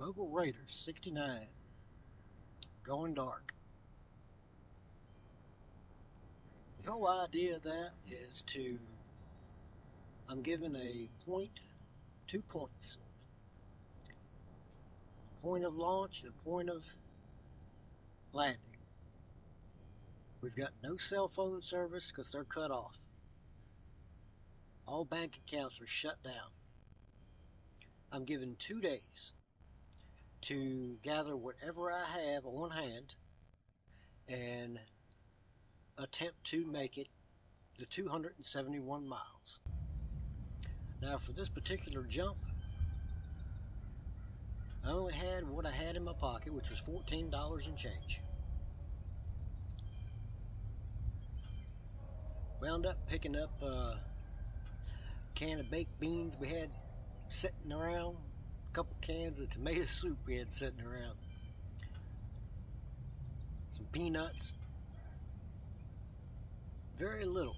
Mobile Raiders 69, going dark. The whole idea of that is I'm given a point, 2 points. Point of launch and a point of landing. We've got no cell phone service because they're cut off. All bank accounts are shut down. I'm given 2 days to gather whatever I have on hand and attempt to make it the 271 miles. Now for this particular jump, I only had what I had in my pocket, which was $14 and change. Wound up picking up a can of baked beans we had sitting around, a couple cans of tomato soup we had sitting around, some peanuts, very little.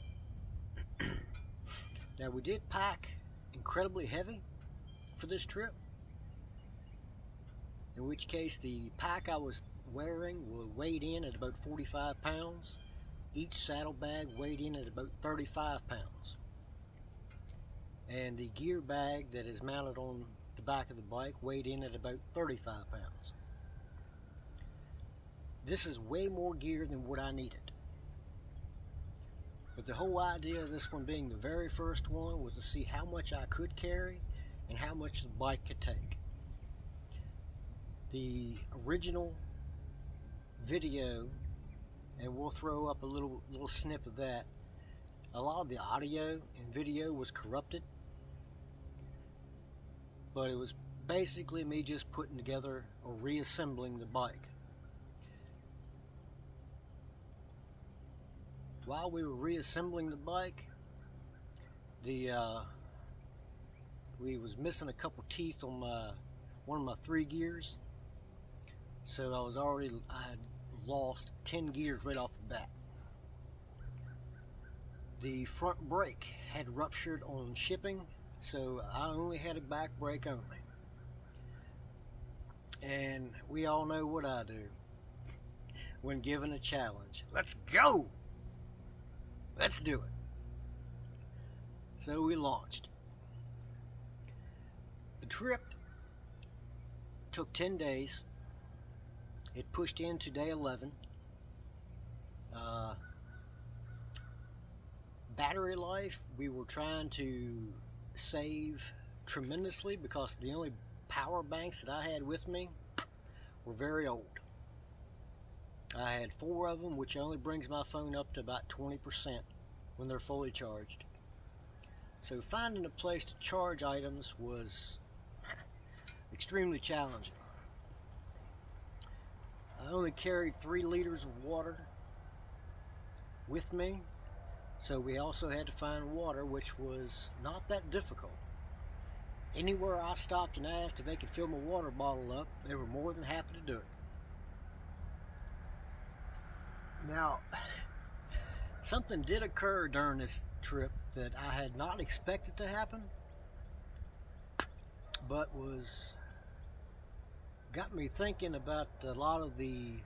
Now we did pack incredibly heavy for this trip, in which case the pack I was wearing weighed in at about 45 pounds. Each saddlebag weighed in at about 35 pounds. And the gear bag that is mounted on the back of the bike weighed in at about 35 pounds. This is way more gear than what I needed. But the whole idea of this one being the very first one was to see how much I could carry and how much the bike could take. The original video, and we'll throw up a little snip of that, a lot of the audio and video was corrupted, but it was basically me just putting together or reassembling the bike. While we were reassembling the bike, we was missing a couple teeth on one of my 3 gears, so I had lost 10 gears right off the bat. The front brake had ruptured on shipping, so I only had a back brake only. And we all know what I do when given a challenge. Let's go! Let's do it. So we launched. The trip took 10 days. It pushed into day 11. Battery life, we were trying to save tremendously because the only power banks that I had with me were very old. I had 4 of them, which only brings my phone up to about 20% when they're fully charged. So finding a place to charge items was extremely challenging. I only carried 3 liters of water with me, so we also had to find water, which was not that difficult. Anywhere I stopped and asked if they could fill my water bottle up, they were more than happy to do it. Now, something did occur during this trip that I had not expected to happen, but got me thinking about a lot of the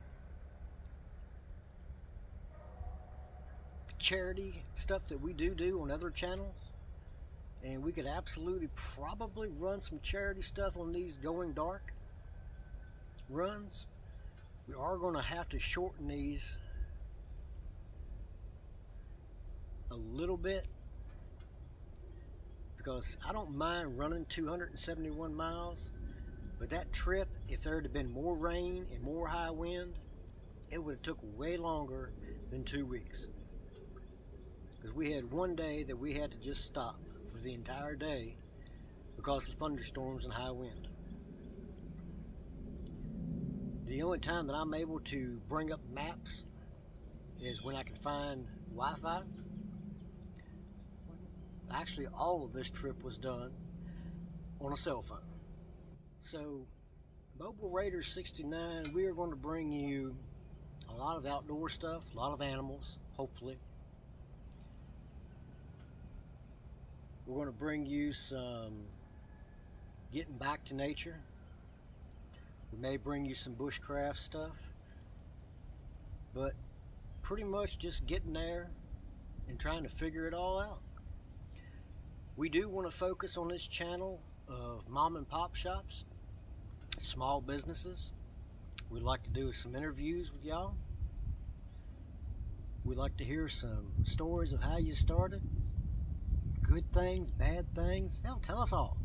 charity stuff that we do on other channels, and we could absolutely probably run some charity stuff on these going dark runs. We are going to have to shorten these a little bit, because I don't mind running 271 miles, but that trip, if there had been more rain and more high wind, it would have took way longer than 2 weeks, because we had one day that we had to just stop for the entire day because of thunderstorms and high wind. The only time that I'm able to bring up maps is when I can find Wi-Fi. Actually, all of this trip was done on a cell phone. So, Mobile Raiders 69, we are going to bring you a lot of outdoor stuff, a lot of animals, hopefully. We're going to bring you some getting back to nature. We may bring you some bushcraft stuff, but pretty much just getting there and trying to figure it all out. We do want to focus on this channel of mom and pop shops, small businesses. We'd like to do some interviews with y'all. We'd like to hear some stories of how you started. Good things, bad things. Hell, tell us all.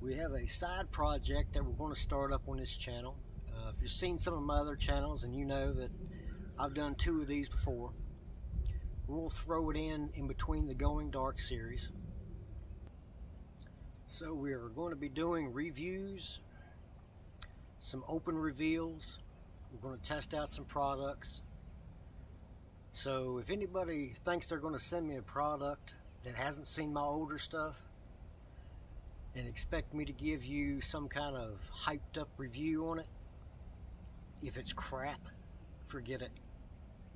We have a side project that we're going to start up on this channel. If you've seen some of my other channels and you know that I've done 2 of these before, we'll throw it in between the Going Dark series. So we are going to be doing reviews, some open reveals. We're going to test out some products. So if anybody thinks they're going to send me a product that hasn't seen my older stuff and expect me to give you some kind of hyped up review on it, if it's crap, forget it.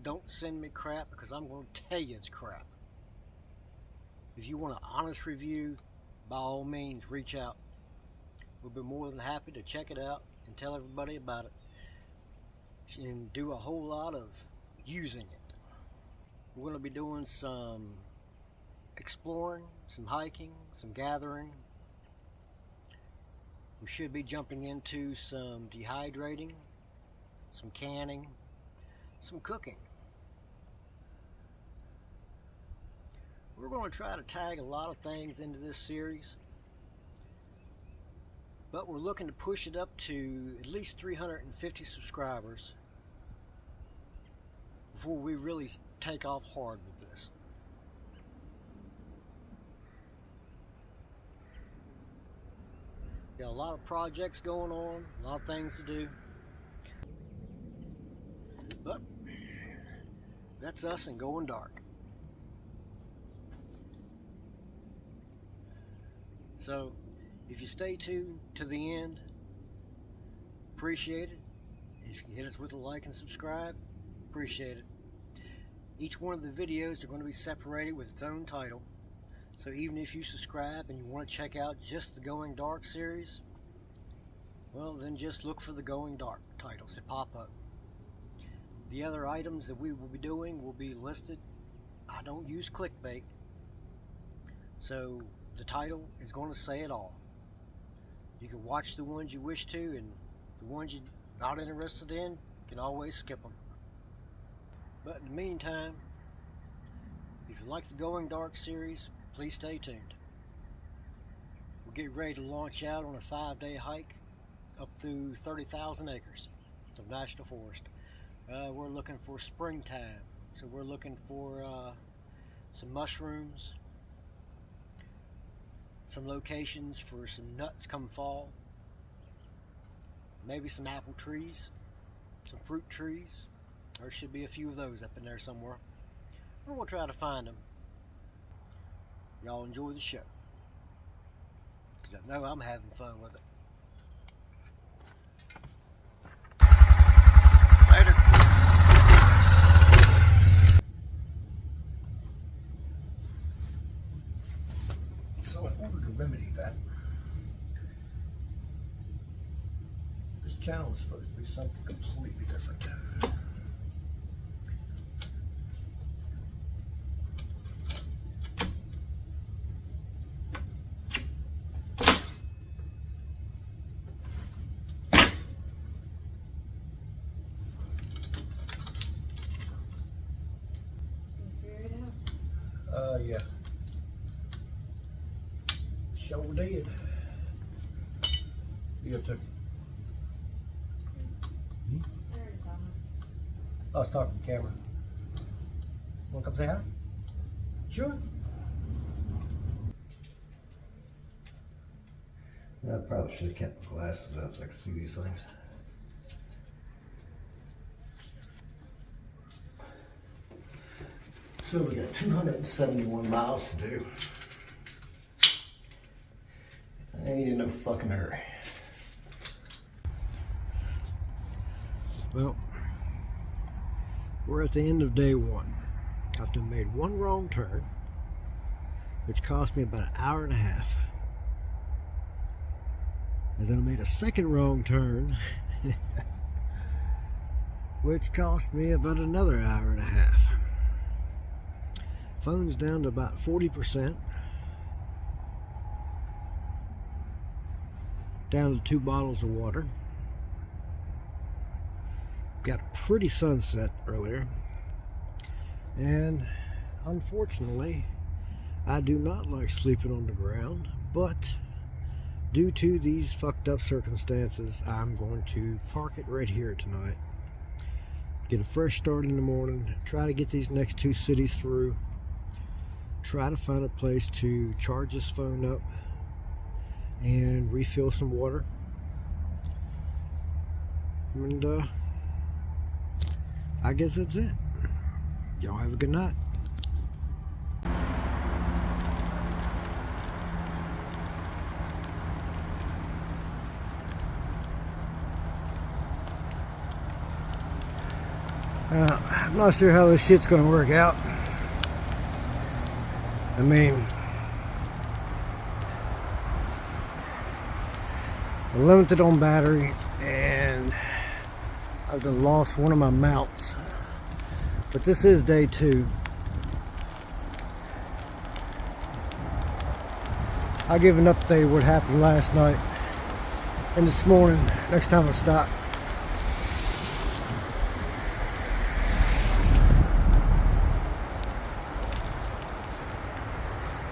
Don't send me crap, because I'm going to tell you it's crap. If you want an honest review, by all means reach out. We'll be more than happy to check it out and tell everybody about it and do a whole lot of using it. We're going to be doing some exploring, some hiking, some gathering. We should be jumping into some dehydrating, some canning, some cooking. We're going to try to tag a lot of things into this series, but we're looking to push it up to at least 350 subscribers before we really take off hard with this. Got a lot of projects going on, a lot of things to do, but that's us and Going Dark. So if you stay tuned to the end, appreciate it. If you can hit us with a like and subscribe, appreciate it. Each one of the videos are going to be separated with its own title. So even if you subscribe and you want to check out just the Going Dark series, well, then just look for the Going Dark titles that pop up. The other items that we will be doing will be listed. I don't use clickbait, so the title is going to say it all. You can watch the ones you wish to, and the ones you're not interested in, you can always skip them. But in the meantime, if you like the Going Dark series, please stay tuned. We're getting ready to launch out on a 5-day hike up through 30,000 acres of national forest. We're looking for springtime, so we're looking for some mushrooms, some locations for some nuts come fall, maybe some apple trees, some fruit trees. There should be a few of those up in there somewhere. We're going to try to find them. Y'all enjoy the show, because I know I'm having fun with it. Later. So in order to remedy that, this channel is supposed to be something completely different. Yeah. Sure did. You got to. I was talking to the camera. Want to come say hi? Sure. I probably should have kept my glasses on so I could see these things. So we got 271 miles to do. I ain't in no fucking hurry. Well, we're at the end of day 1. After I made one wrong turn, which cost me about an hour and a half. And then I made a second wrong turn, which cost me about another hour and a half. Phone's down to about 40%. Down to 2 bottles of water. Got a pretty sunset earlier. And unfortunately, I do not like sleeping on the ground, but due to these fucked up circumstances, I'm going to park it right here tonight. Get a fresh start in the morning, try to get these next 2 cities through, try to find a place to charge this phone up and refill some water. And I guess that's it. Y'all have a good night. I'm not sure how this shit's gonna work out. I mean, I'm limited on battery and I've done lost one of my mounts. But this is day 2. I'll give an update of what happened last night and this morning next time I stop.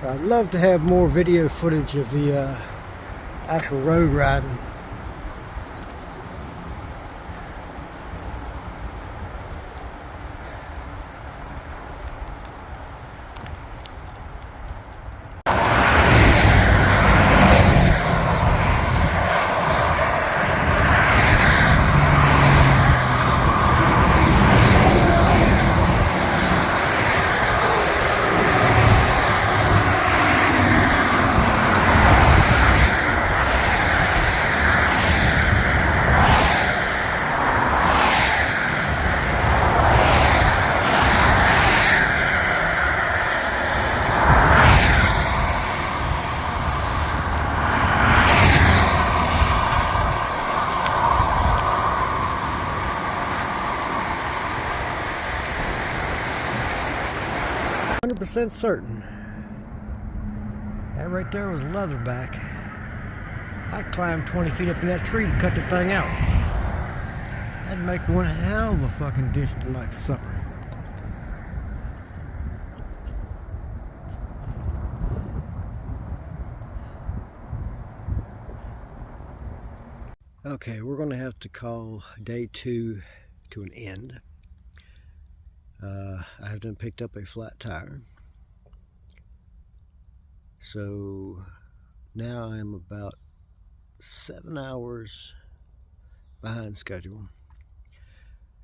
I'd love to have more video footage of the actual road riding. Certain that right there was leatherback. I'd climb 20 feet up in that tree to cut the thing out. That'd make one hell of a fucking dish tonight for supper. Okay, we're gonna have to call day 2 to an end. I have done picked up a flat tire. So now I'm about 7 hours behind schedule.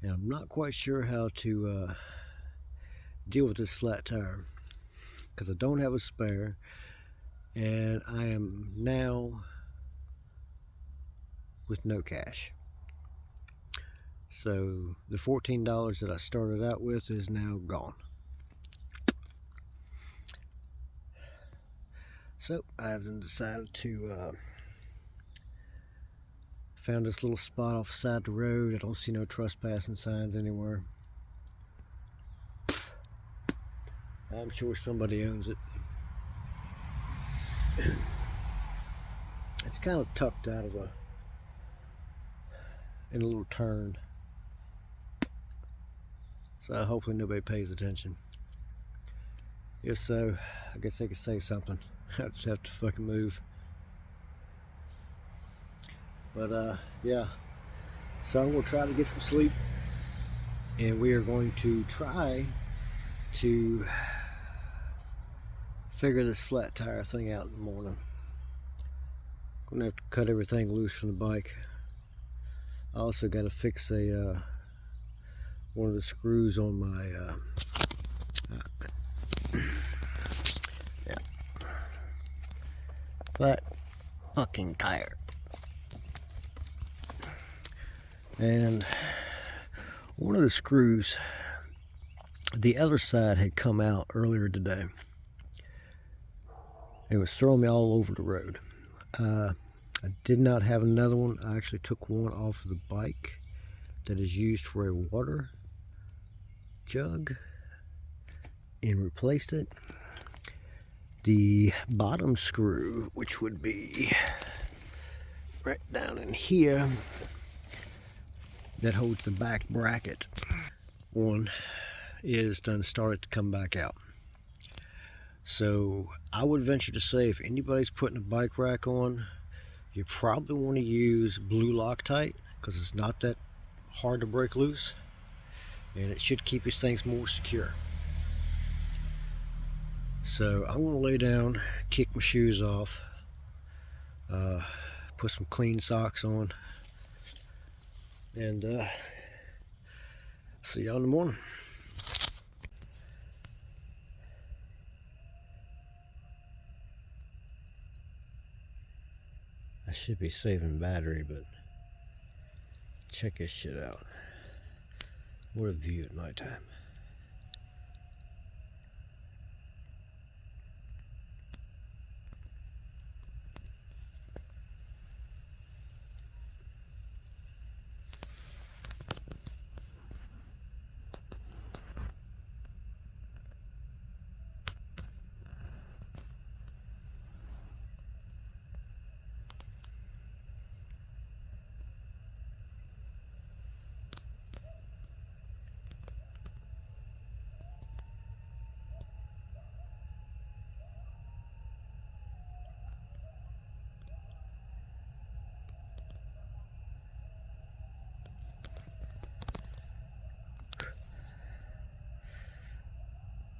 And I'm not quite sure how to deal with this flat tire because I don't have a spare. And I am now with no cash. So the $14 that I started out with is now gone. So I've decided to found this little spot off the side of the road. I don't see no trespassing signs anywhere. I'm sure somebody owns it. It's kind of tucked out of in a little turn. So hopefully nobody pays attention. If so, I guess they could say something. I just have to fucking move. But yeah, so I'm gonna try to get some sleep, and we are going to try to figure this flat tire thing out in the morning. I'm gonna have to cut everything loose from the bike. I also got to fix a one of the screws on my yeah, flat fucking tire. And one of the screws, the other side had come out earlier today. It was throwing me all over the road. I did not have another one. I actually took one off of the bike that is used for a water jug and replaced it. The bottom screw, which would be right down in here, that holds the back bracket, one is done started to come back out. So I would venture to say if anybody's putting a bike rack on, you probably want to use blue Loctite because it's not that hard to break loose and it should keep these things more secure. So I'm going to lay down, kick my shoes off, put some clean socks on, and see y'all in the morning. I should be saving battery, but check this shit out. What a view at nighttime.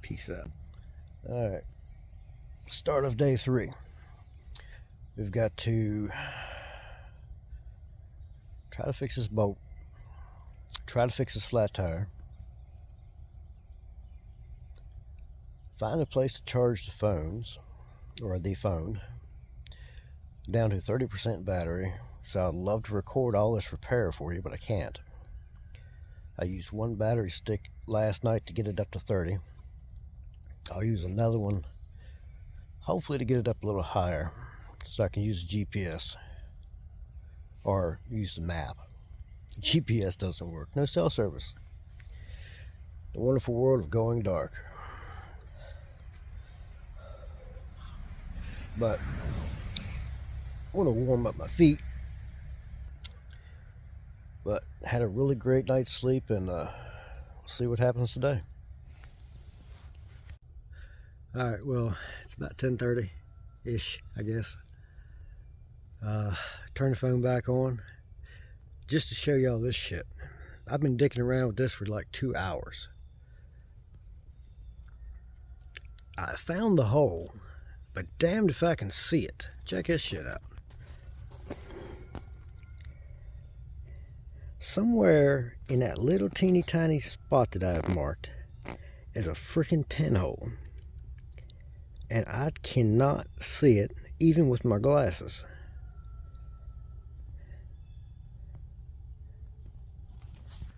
Peace out. All right, start of day 3. We've got to try to fix this bolt, try to fix this flat tire, find a place to charge the phones, or the phone, down to 30% battery. So I'd love to record all this repair for you, but I can't. I used one battery stick last night to get it up to 30. I'll use another one, hopefully to get it up a little higher, so I can use the GPS, or use the map. GPS doesn't work, no cell service. The wonderful world of going dark. But I want to warm up my feet. But had a really great night's sleep, and we'll see what happens today. All right, well, it's about 10:30-ish, I guess. Turn the phone back on just to show y'all this shit. I've been dicking around with this for like 2 hours. I found the hole, but damned if I can see it. Check this shit out. Somewhere in that little teeny tiny spot that I've marked is a freaking pinhole. And I cannot see it even with my glasses.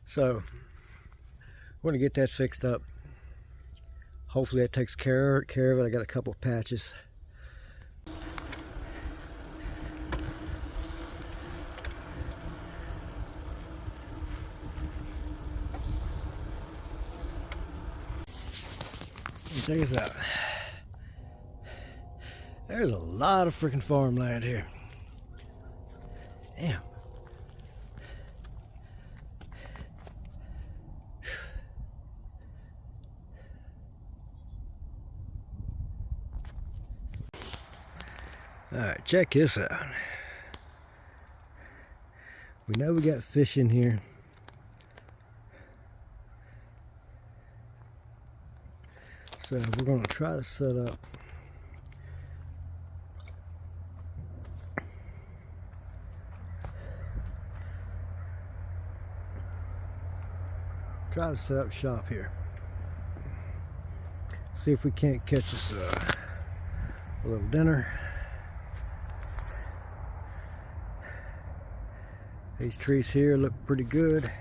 So I'm going to get that fixed up. Hopefully that takes care of it. I got a couple of patches. Check this out. There's a lot of freaking farmland here. Damn. Alright, check this out. We know we got fish in here. So we're going to try to set up shop here. See if we can't catch us a little dinner. These trees here look pretty good.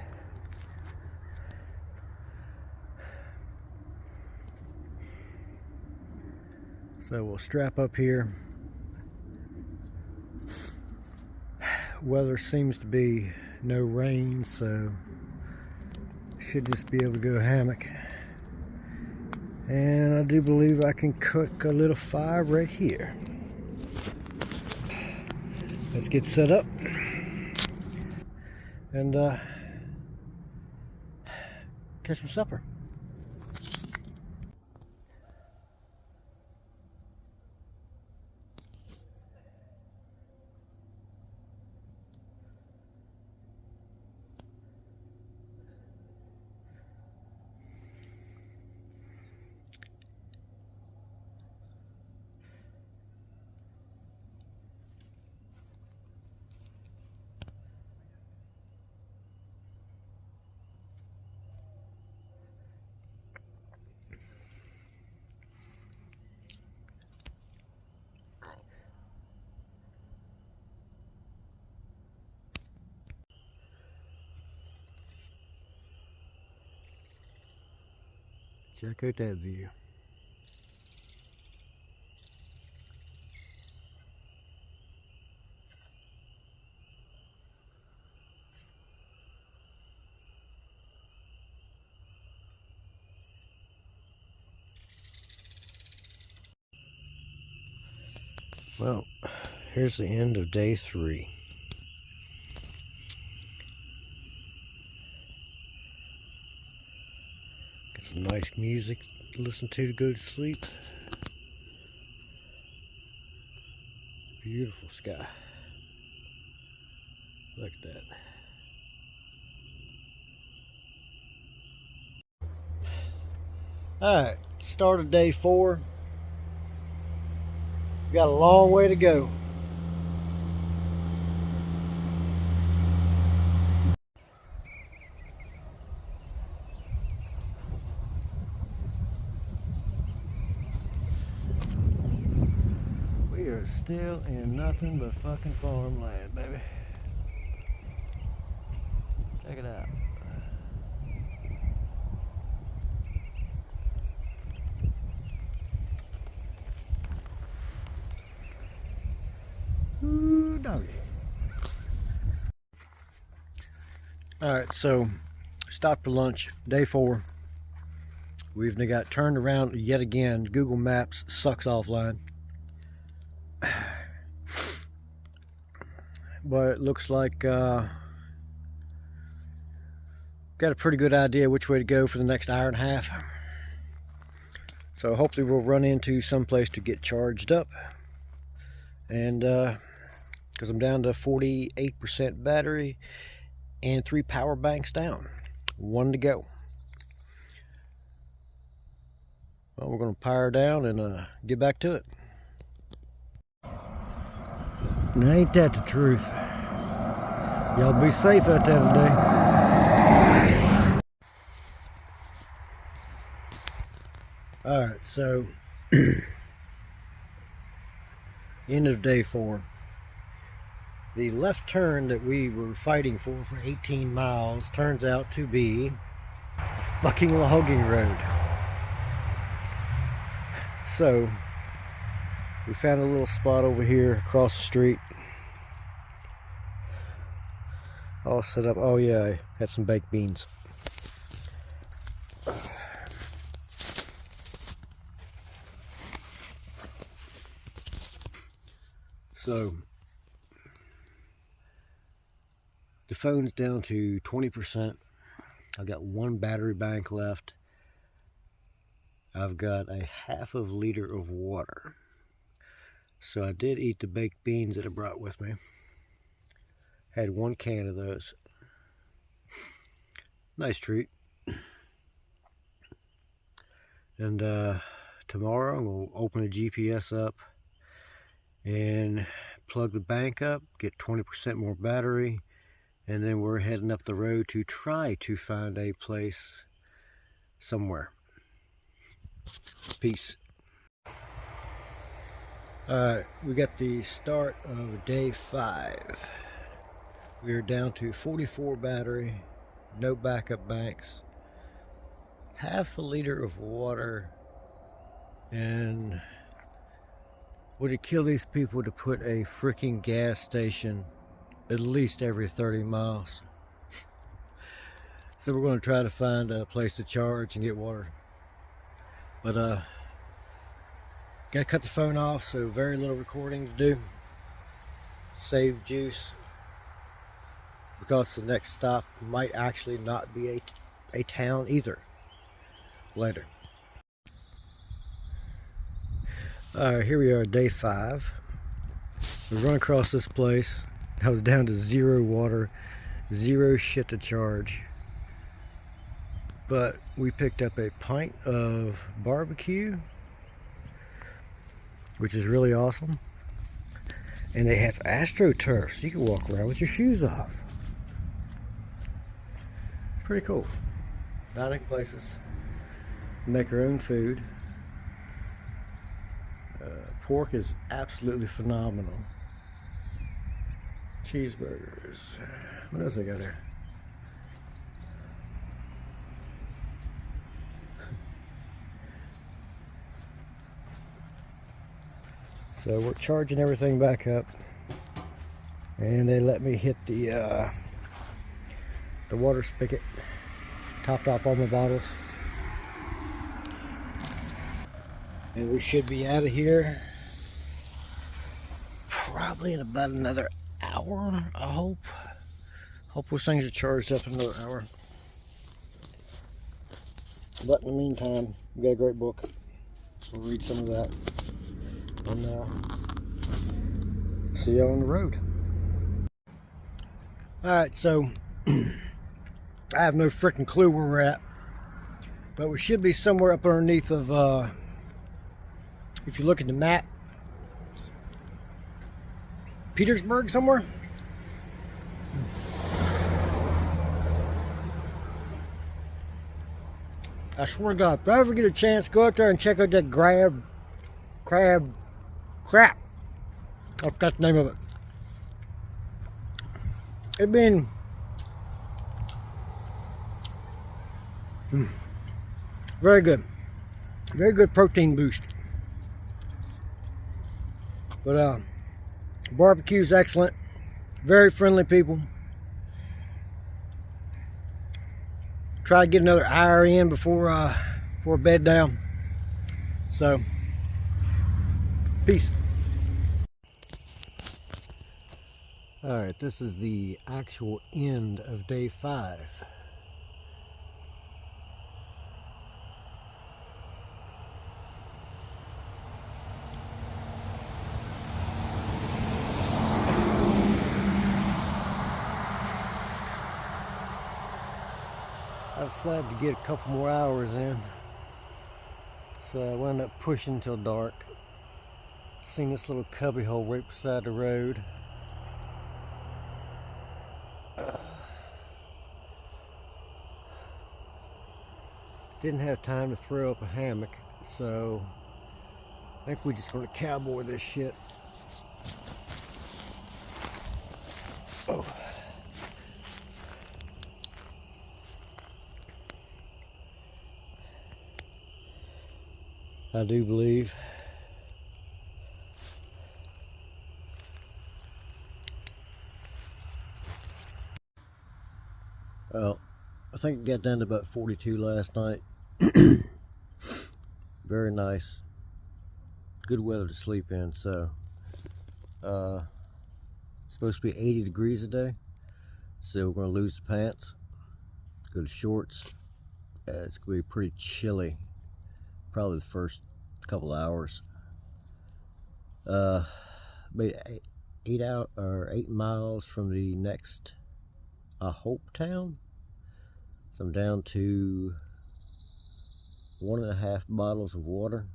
So we'll strap up here. weather seems to be no rain, so should just be able to go hammock. And I do believe I can cook a little fire right here. Let's get set up and catch some supper. Check out that view. Well, here's the end of day 3. Got some nice music to listen to go to sleep. Beautiful sky. Look at that. Alright, start of day 4. We got a long way to go. We are still in nothing but fucking farmland, baby. Check it out. Ooh, doggy. Alright, so stopped for lunch, day 4. We've got turned around yet again. Google Maps sucks offline. But it looks like got a pretty good idea which way to go for the next hour and a half. So hopefully we'll run into some place to get charged up. And because I'm down to 48% battery and 3 power banks down. 1 to go. Well, we're going to power down and get back to it. Now, ain't that the truth? Y'all be safe out there today. Alright, so end of day 4. The left turn that we were fighting for 18 miles turns out to be a fucking logging road. So we found a little spot over here across the street. All set up. Oh yeah, I had some baked beans. So the phone's down to 20%. I've got 1 battery bank left. I've got a half of a liter of water. So I did eat the baked beans that I brought with me. Had 1 can of those. Nice treat. And tomorrow we'll open the GPS up and plug the bank up, get 20% more battery, and then we're heading up the road to try to find a place somewhere. Peace. Alright, we got the start of day 5. We are down to 44 battery, no backup banks, half a liter of water, and would it kill these people to put a freaking gas station at least every 30 miles. So we're going to try to find a place to charge and get water. But gotta cut the phone off, so very little recording to do. Save juice, because the next stop might actually not be a town either. Later. Alright, here we are, day 5. We run across this place. I was down to 0 water, 0 shit to charge. But we picked up a pint of barbecue, which is really awesome. And they have AstroTurf, so you can walk around with your shoes off. Pretty cool. Dining places. Make our own food. Pork is absolutely phenomenal. Cheeseburgers. What else they got there? So we're charging everything back up, and they let me hit the water spigot. Topped off all my bottles, and we should be out of here probably in about another hour. I hope those things are charged up in another hour. But in the meantime, we got a great book. We'll read some of that. And see you on the road. Alright, so I have no freaking clue where we're at, but we should be somewhere up underneath of, if you look at the map, Petersburg somewhere. I swear to God, if I ever get a chance, go out there and check out that crap. I forgot the name of it. It being very good. Very good protein boost. But barbecue's excellent. Very friendly people. Try to get another hour in before bed down. So peace. Alright, this is the actual end of day 5. I decided to get a couple more hours in, so I wound up pushing till dark. Seen this little cubby hole right beside the road. Didn't have time to throw up a hammock, so I think we're just gonna cowboy this shit. Oh. I do believe well, I think it got down to about 42 last night. Very nice. Good weather to sleep in, so supposed to be 80 degrees a day. So we're gonna lose the pants, go to shorts. It's gonna be pretty chilly. Probably the first couple hours. Made 8 miles from the next I hope town. So I'm down to 1.5 bottles of water.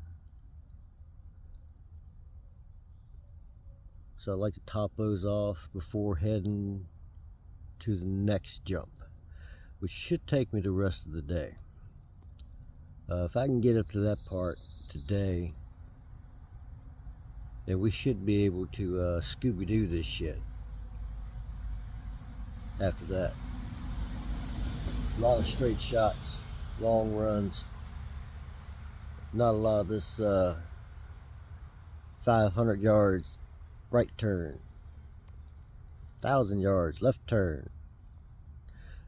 So I'd like to top those off before heading to the next jump, which should take me the rest of the day. If I can get up to that part today, then we should be able to Scooby-Doo this shit. After that, a lot of straight shots, long runs, not a lot of this 500 yards right turn. 1,000 yards, left turn.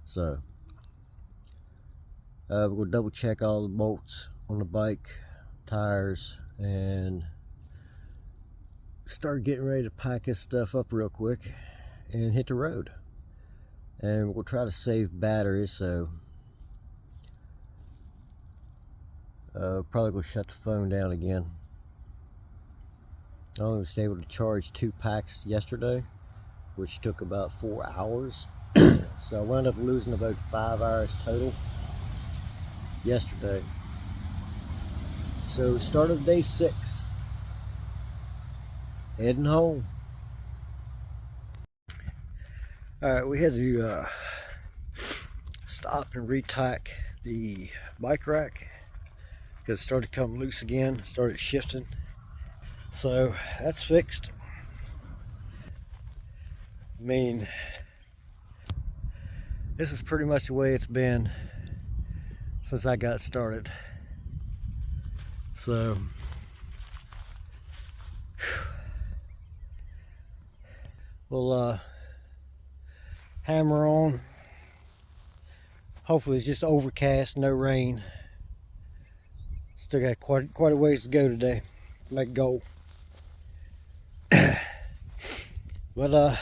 So we'll double check all the bolts on the bike, tires, and start getting ready to pack this stuff up real quick and hit the road. And we'll try to save batteries, so probably will shut the phone down again. I only was able to charge 2 packs yesterday, which took about 4 hours. So I wound up losing about 5 hours total yesterday. So start of day 6. Heading home. Alright, we had to stop and retack the bike rack because it started to come loose again, started shifting. So that's fixed. I mean, this is pretty much the way it's been since I got started. So we'll hammer on. Hopefully it's just overcast, no rain. Still got quite a ways to go today. Make a goal. But I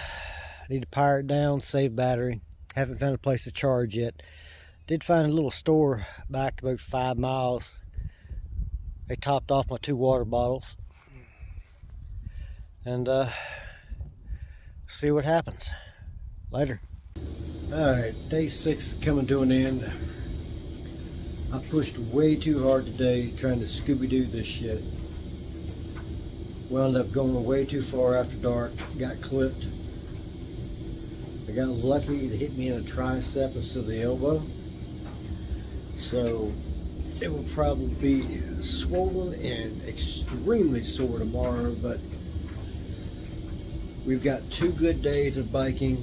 need to power it down, save battery. Haven't found a place to charge yet. Did find a little store back about 5 miles. They topped off my 2 water bottles. And see what happens. Later. Alright, day 6 coming to an end. I pushed way too hard today trying to Scooby-Doo this shit. Wound up going way too far after dark, got clipped. I got lucky, it hit me in a tricep instead of the elbow. So it will probably be swollen and extremely sore tomorrow, but we've got 2 good days of biking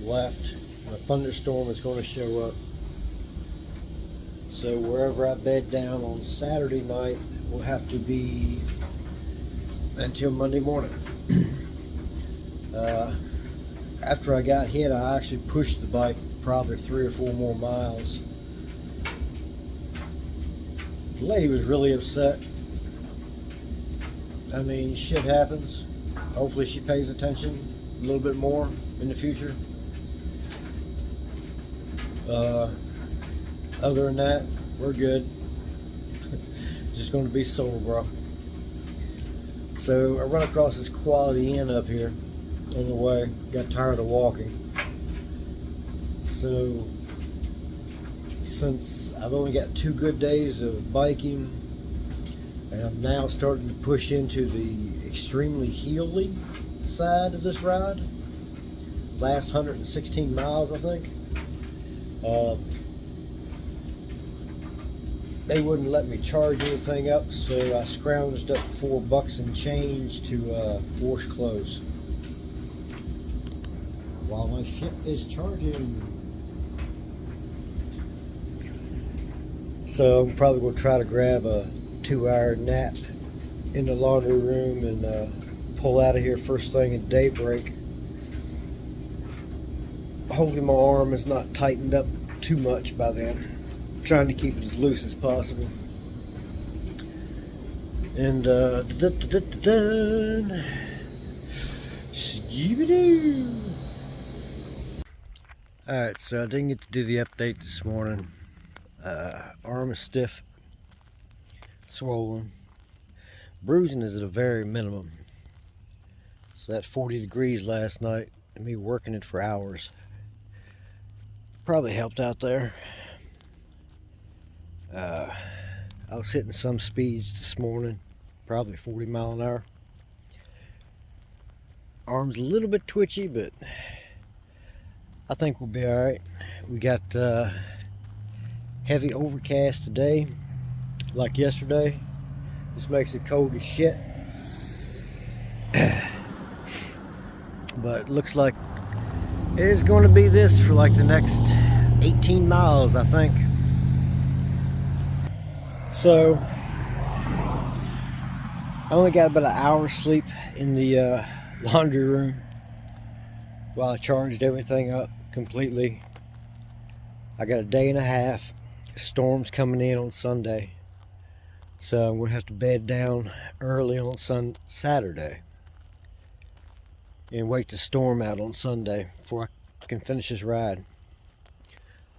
left. A thunderstorm is going to show up. So wherever I bed down on Saturday night will have to be until Monday morning. After I got hit, I actually pushed the bike probably 3 or 4 more miles. The lady was really upset. I mean, shit happens. Hopefully she pays attention a little bit more in the future. Other than that, we're good. Just going to be sore, bro. So I run across this Quality Inn up here on the way. Got tired of walking. So since I've only got 2 good days of biking, and I'm now starting to push into the extremely hilly side of this ride. Last 116 miles, I think. They wouldn't let me charge anything up, so I scrounged up $4 and change to wash clothes while my ship is charging. So I'm probably going to try to grab a 2-hour nap in the laundry room and pull out of here first thing at daybreak. Hopefully my arm is not tightened up too much by then. Trying to keep it as loose as possible. And alright, so I didn't get to do the update this morning. Arm is stiff, swollen. Bruising is at a very minimum. So that 40 degrees last night and me working it for hours probably helped out there. I was hitting some speeds this morning, probably 40 mile an hour. Arm's a little bit twitchy, but I think we'll be alright. We got heavy overcast today, like yesterday. This makes it cold as shit. But it looks like it is going to be this for like the next 18 miles, I think. So I only got about an hour's sleep in the laundry room. Well, I charged everything up completely. I got a day and a half. Storm's coming in on Sunday, so I'm gonna have to bed down early on Saturday and wait the storm out on Sunday before I can finish this ride.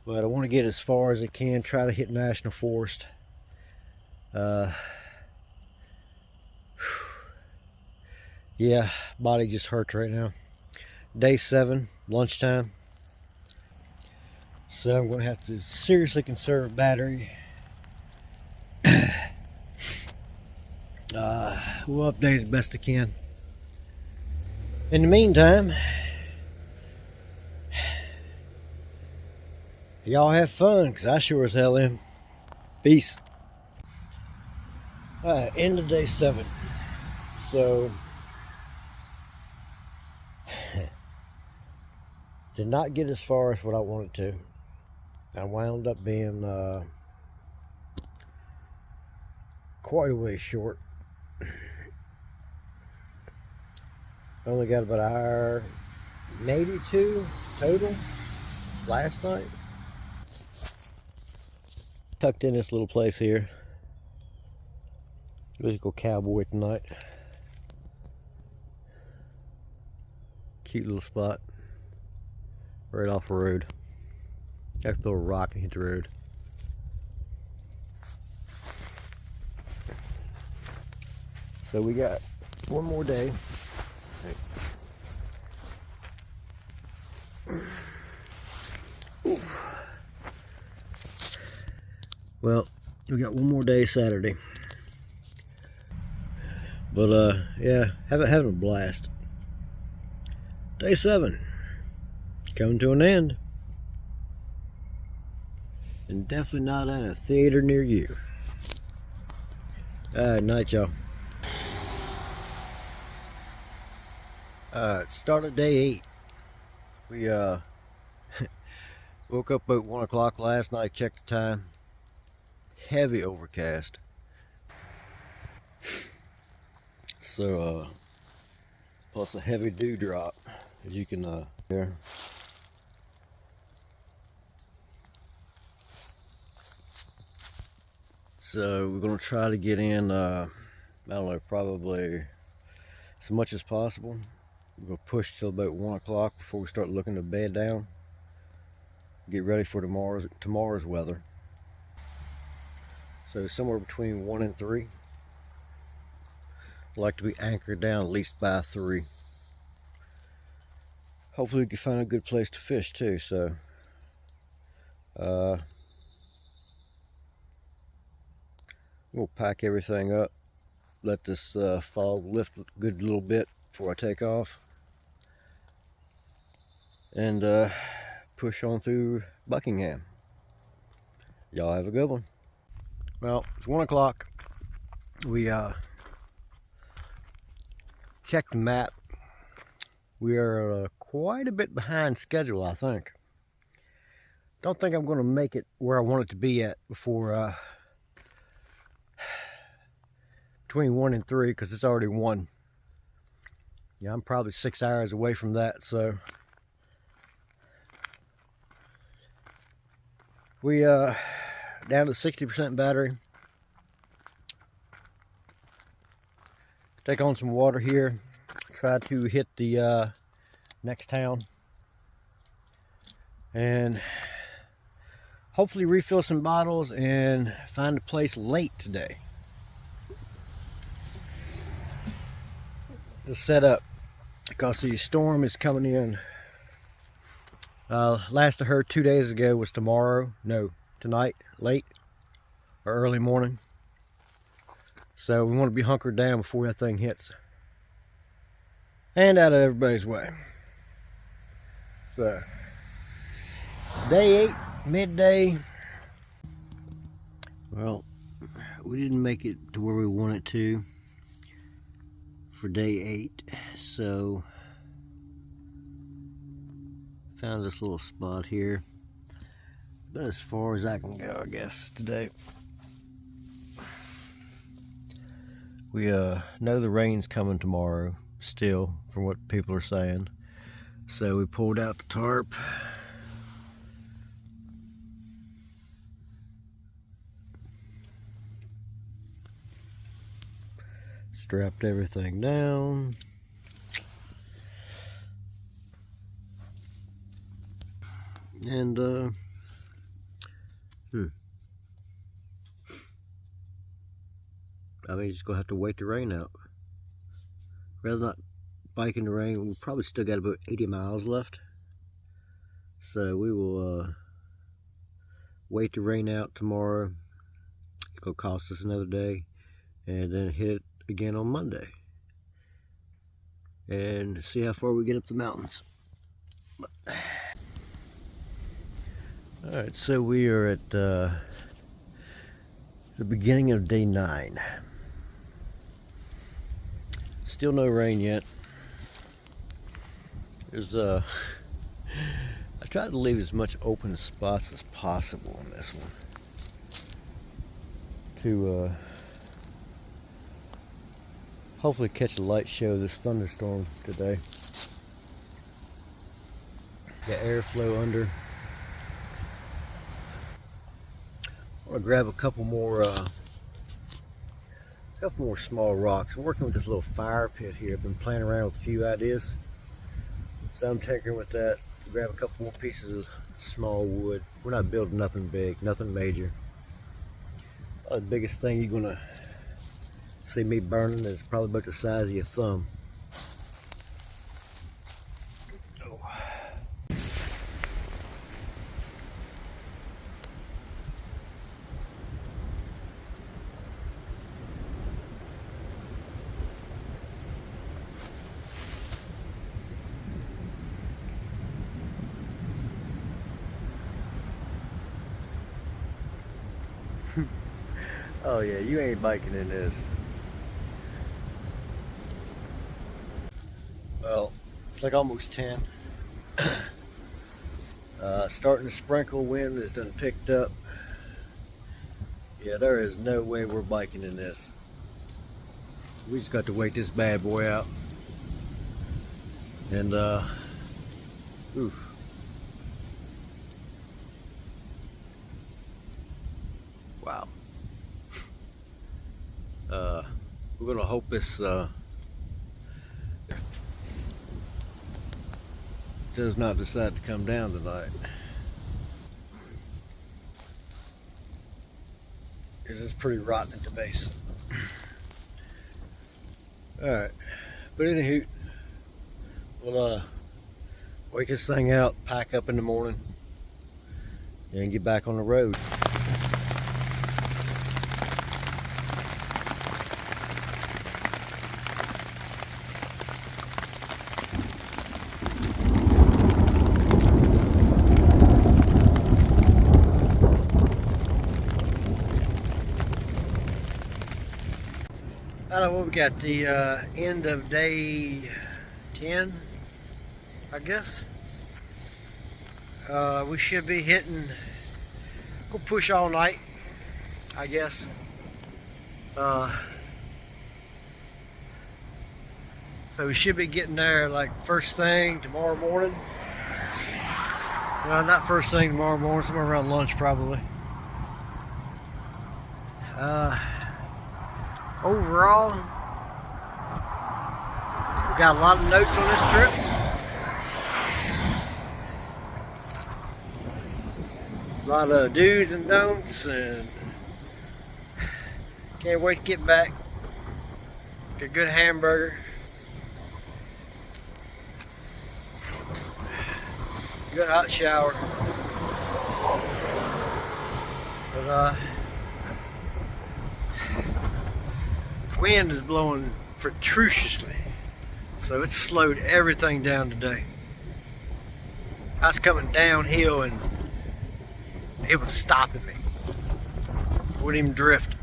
But I want to get as far as I can, try to hit National Forest. Yeah, body just hurts right now. Day 7, lunchtime. So I'm going to have to seriously conserve battery. We'll update it best I can. In the meantime, y'all have fun, because I sure as hell am. Peace. Alright, end of day 7. So, did not get as far as what I wanted to. I wound up being quite a way short. Only got about an hour, maybe 2 total last night. Tucked in this little place here. Musical cowboy tonight. Cute little spot. Right off the road. I have to throw a rock and hit the road. So we got one more day. Well, we got one more day Saturday. But yeah, having a blast. Day 7 coming to an end. And definitely not at a theater near you. Night, y'all. It started day 8. We woke up about 1 o'clock last night, checked the time. Heavy overcast. So plus a heavy dewdrop, as you can hear. So we're gonna try to get in I don't know, probably as much as possible. We're gonna push till about 1 o'clock before we start looking to bed down. Get ready for tomorrow's weather. So somewhere between 1 and 3. I'd like to be anchored down at least by 3. Hopefully we can find a good place to fish too. So we'll pack everything up, let this fog lift a good little bit before I take off, and push on through Buckingham. Y'all have a good one. Well, it's 1 o'clock. We checked the map. We are quite a bit behind schedule, I think. Don't think I'm going to make it where I want it to be at before between 1 and 3, because it's already 1. Yeah, I'm probably 6 hours away from that. So we down to 60% battery. Take on some water here. Try to hit the next town and hopefully refill some bottles and find a place late today to set up, because the storm is coming in. Last I heard 2 days ago was tonight, late or early morning. So we want to be hunkered down before that thing hits and out of everybody's way. So day 8, midday. Well, we didn't make it to where we wanted to for day 8, so found this little spot here. About as far as I can go, I guess, today. We know the rain's coming tomorrow still, from what people are saying. So we pulled out the tarp. Strapped everything down. And I mean, just gonna have to wait the rain out. Rather not bike in the rain. We probably still got about 80 miles left. So we will wait the rain out tomorrow. It's gonna cost us another day, and then hit it again on Monday, and see how far we get up the mountains. All right, so we are at the beginning of day 9. Still no rain yet. There's I tried to leave as much open spots as possible on this one to hopefully catch a light show of this thunderstorm today. Got airflow under. I want to grab a couple more small rocks. I'm working with this little fire pit here. I've been playing around with a few ideas, so I'm tinkering with that. Grab a couple more pieces of small wood. We're not building nothing big, nothing major. The biggest thing you're gonna see me burning is probably about the size of your thumb. Oh yeah, you ain't biking in this. Well, it's like almost 10. Starting to sprinkle, wind has done picked up. Yeah, there is no way we're biking in this. We just got to wait this bad boy out. And oof. Wow. We're gonna hope this does not decide to come down tonight. This is pretty rotten at the base. Alright, but anywho, we'll wake this thing out, pack up in the morning, and get back on the road. I don't know what we got, the end of day 10, I guess. We should be hitting, go push all night, I guess. So we should be getting there like first thing tomorrow morning. Well, not first thing tomorrow morning, somewhere around lunch probably. Overall, we got a lot of notes on this trip. A lot of do's and don'ts, and can't wait to get back. Get a good hamburger. Good hot shower. But wind is blowing ferociously, so it's slowed everything down today. I was coming downhill and it was stopping me. I wouldn't even drift.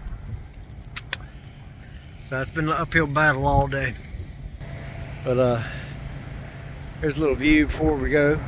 So it's been an uphill battle all day. But here's a little view before we go.